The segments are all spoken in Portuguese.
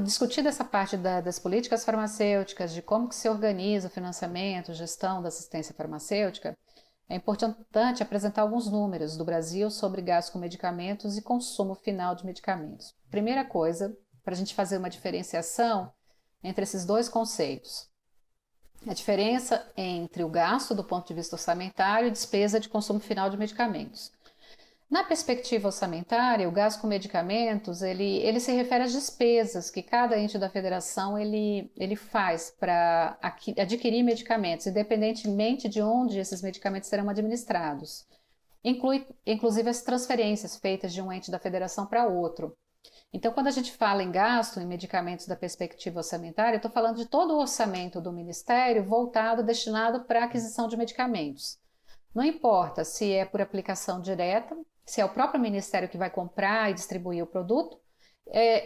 discutida essa parte das políticas farmacêuticas, de como que se organiza o financiamento, gestão da assistência farmacêutica, é importante apresentar alguns números do Brasil sobre gasto com medicamentos e consumo final de medicamentos. Primeira coisa, para a gente fazer uma diferenciação entre esses dois conceitos. A diferença entre o gasto do ponto de vista orçamentário e despesa de consumo final de medicamentos. Na perspectiva orçamentária, o gasto com medicamentos, ele se refere às despesas que cada ente da federação ele faz para adquirir medicamentos, independentemente de onde esses medicamentos serão administrados. Inclui, inclusive, as transferências feitas de um ente da federação para outro. Então, quando a gente fala em gasto em medicamentos da perspectiva orçamentária, eu estou falando de todo o orçamento do Ministério voltado, destinado para a aquisição de medicamentos. Não importa se é por aplicação direta, se é o próprio Ministério que vai comprar e distribuir o produto,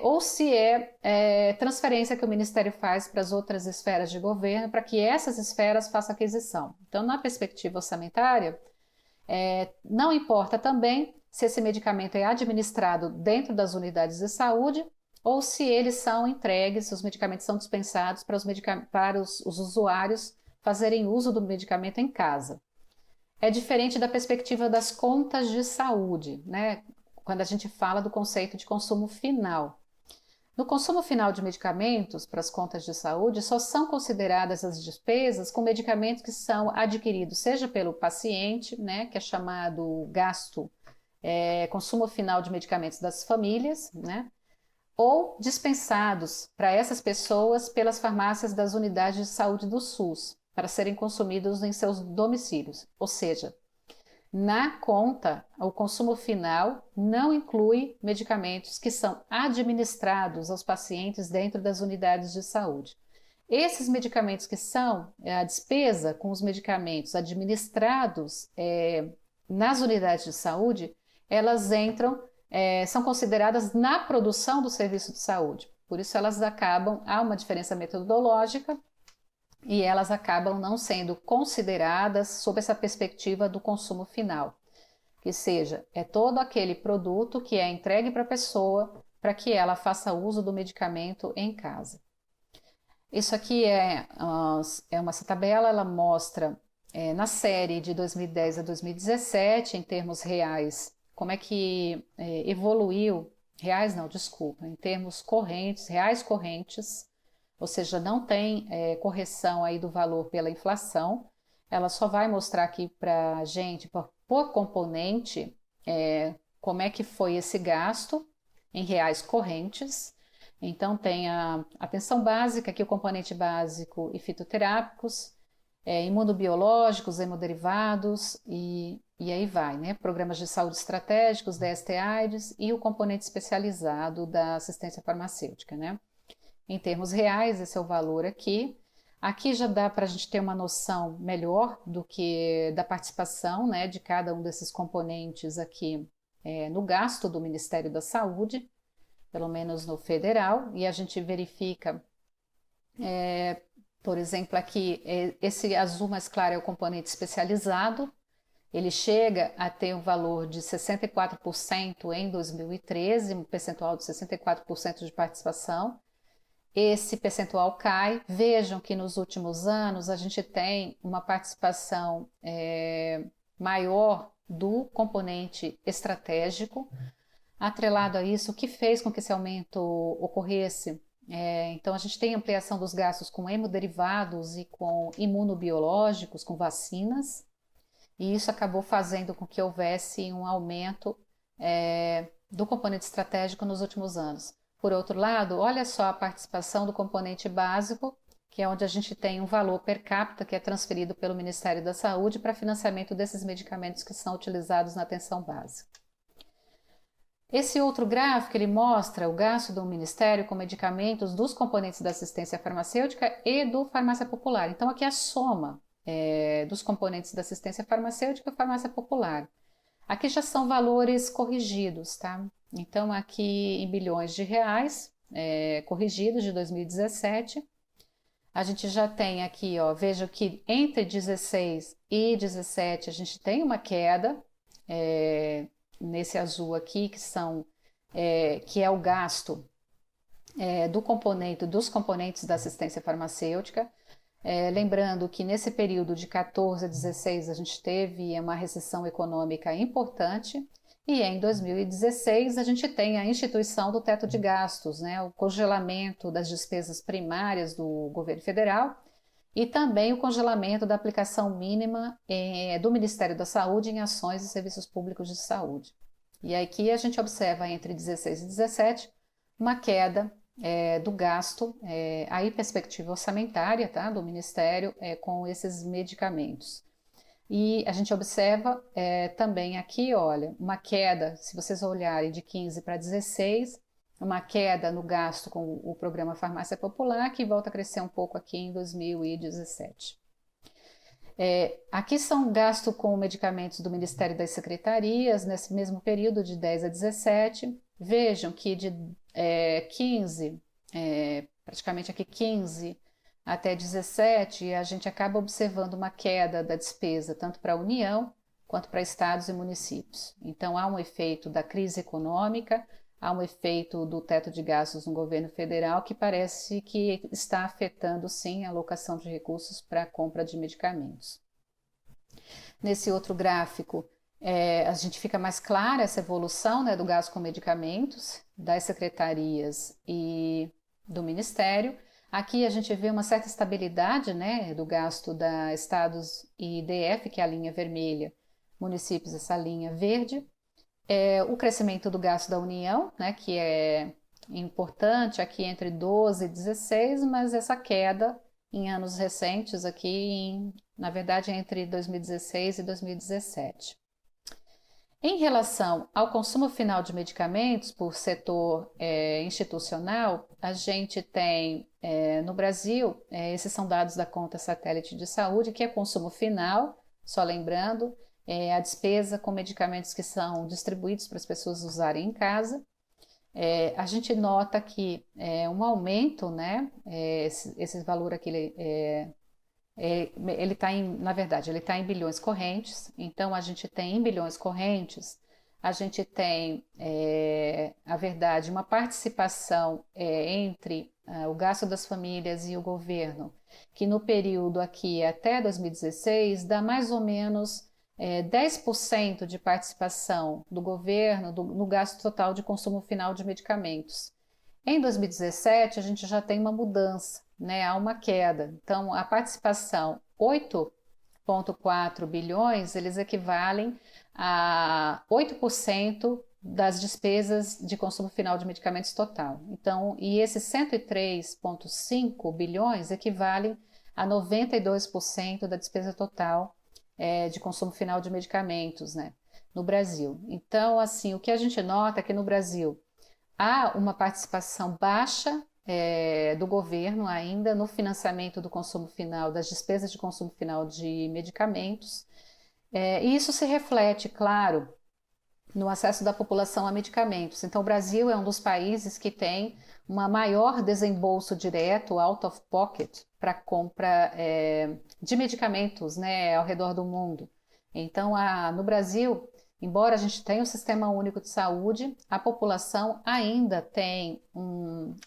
ou se é transferência que o Ministério faz para as outras esferas de governo, para que essas esferas façam aquisição. Então, na perspectiva orçamentária, não importa também se esse medicamento é administrado dentro das unidades de saúde ou se eles são entregues, se os medicamentos são dispensados para os usuários fazerem uso do medicamento em casa. É diferente da perspectiva das contas de saúde, né? Quando a gente fala do conceito de consumo final. No consumo final de medicamentos, para as contas de saúde, só são consideradas as despesas com medicamentos que são adquiridos, seja pelo paciente, né, que é chamado gasto, consumo final de medicamentos das famílias, né, ou dispensados para essas pessoas pelas farmácias das unidades de saúde do SUS, para serem consumidos em seus domicílios. Ou seja, na conta, o consumo final não inclui medicamentos que são administrados aos pacientes dentro das unidades de saúde. Esses medicamentos que são a despesa com os medicamentos administrados nas unidades de saúde, elas entram, são consideradas na produção do serviço de saúde. Por isso há uma diferença metodológica e elas acabam não sendo consideradas sob essa perspectiva do consumo final, que seja, é todo aquele produto que é entregue para a pessoa para que ela faça uso do medicamento em casa. Isso aqui essa tabela, ela mostra na série de 2010 a 2017, em termos reais, como é que evoluiu, em termos correntes, reais correntes, ou seja, não tem correção aí do valor pela inflação, ela só vai mostrar aqui para a gente, por componente, como é que foi esse gasto em reais correntes. Então tem a atenção básica, aqui o componente básico e fitoterápicos, imunobiológicos, hemoderivados e aí vai, né? Programas de saúde estratégicos, DST-AIDS e o componente especializado da assistência farmacêutica, né? Em termos reais, esse é o valor aqui. Aqui já dá para a gente ter uma noção melhor do que da participação, né, de cada um desses componentes aqui no gasto do Ministério da Saúde, pelo menos no federal, e a gente verifica, por exemplo, aqui, esse azul mais claro é o componente especializado, ele chega a ter um valor de 64% em 2013, um percentual de 64% de participação. Esse percentual cai. Vejam que nos últimos anos a gente tem uma participação maior do componente estratégico. Atrelado a isso, o que fez com que esse aumento ocorresse? Então a gente tem ampliação dos gastos com hemoderivados e com imunobiológicos, com vacinas, e isso acabou fazendo com que houvesse um aumento do componente estratégico nos últimos anos. Por outro lado, olha só a participação do componente básico, que é onde a gente tem um valor per capita que é transferido pelo Ministério da Saúde para financiamento desses medicamentos que são utilizados na atenção básica. Esse outro gráfico, ele mostra o gasto do Ministério com medicamentos dos componentes da assistência farmacêutica e do farmácia popular. Então, aqui é a soma dos componentes da assistência farmacêutica e farmácia popular. Aqui já são valores corrigidos, tá? Então, aqui em bilhões de reais, corrigidos de 2017, a gente já tem aqui, ó, veja que entre 16 e 17 a gente tem uma queda, nesse azul aqui, que é o gasto dos componentes da assistência farmacêutica. Lembrando que nesse período de 14 a 16 a gente teve uma recessão econômica importante e em 2016 a gente tem a instituição do teto de gastos, né, o congelamento das despesas primárias do governo federal e também o congelamento da aplicação mínima do Ministério da Saúde em ações e serviços públicos de saúde. E aqui a gente observa entre 16 e 17 uma queda do gasto, aí perspectiva orçamentária, tá, do Ministério com esses medicamentos. E a gente observa também aqui, olha, uma queda, se vocês olharem de 15 para 16, uma queda no gasto com o programa Farmácia Popular, que volta a crescer um pouco aqui em 2017. Aqui são gastos com medicamentos do Ministério das Secretarias, nesse mesmo período de 10 a 17. Vejam que de 15, praticamente aqui 15 até 17, a gente acaba observando uma queda da despesa tanto para a União quanto para estados e municípios. Então há um efeito da crise econômica, há um efeito do teto de gastos no governo federal que parece que está afetando sim a alocação de recursos para a compra de medicamentos. Nesse outro gráfico, a gente fica mais clara essa evolução, né, do gasto com medicamentos, das secretarias e do Ministério. Aqui a gente vê uma certa estabilidade, né, do gasto da estados e DF, que é a linha vermelha, municípios, essa linha verde. O crescimento do gasto da União, né, que é importante aqui entre 12 e 16, mas essa queda em anos recentes aqui, na verdade, entre 2016 e 2017. Em relação ao consumo final de medicamentos por setor institucional, a gente tem no Brasil, esses são dados da conta satélite de saúde, que é consumo final, só lembrando, a despesa com medicamentos que são distribuídos para as pessoas usarem em casa. A gente nota que um aumento, né, esse valor aqui, ele está na verdade, ele está em bilhões correntes. Então, a gente tem em bilhões correntes, a gente tem, a verdade, uma participação entre o gasto das famílias e o governo, que no período aqui até 2016 dá mais ou menos 10% de participação do governo no gasto total de consumo final de medicamentos. Em 2017, a gente já tem uma mudança, né? Há uma queda. Então, a participação 8,4 bilhões, eles equivalem a 8% das despesas de consumo final de medicamentos total. Então, e esses 103,5 bilhões equivalem a 92% da despesa total de consumo final de medicamentos, né, no Brasil. Então, assim, o que a gente nota é que no Brasil há uma participação baixa do governo ainda no financiamento do consumo final, das despesas de consumo final de medicamentos, e isso se reflete, claro, no acesso da população a medicamentos. Então, o Brasil é um dos países que tem uma maior desembolso direto, out of pocket, para compra de medicamentos, né, ao redor do mundo. Então, no Brasil, embora a gente tenha um sistema único de saúde, a população ainda tem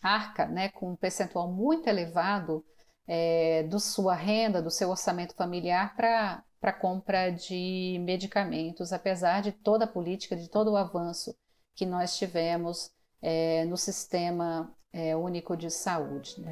arca, né, com um percentual muito elevado da sua renda, do seu orçamento familiar para compra de medicamentos, apesar de toda a política, de todo o avanço que nós tivemos no sistema único de saúde, né?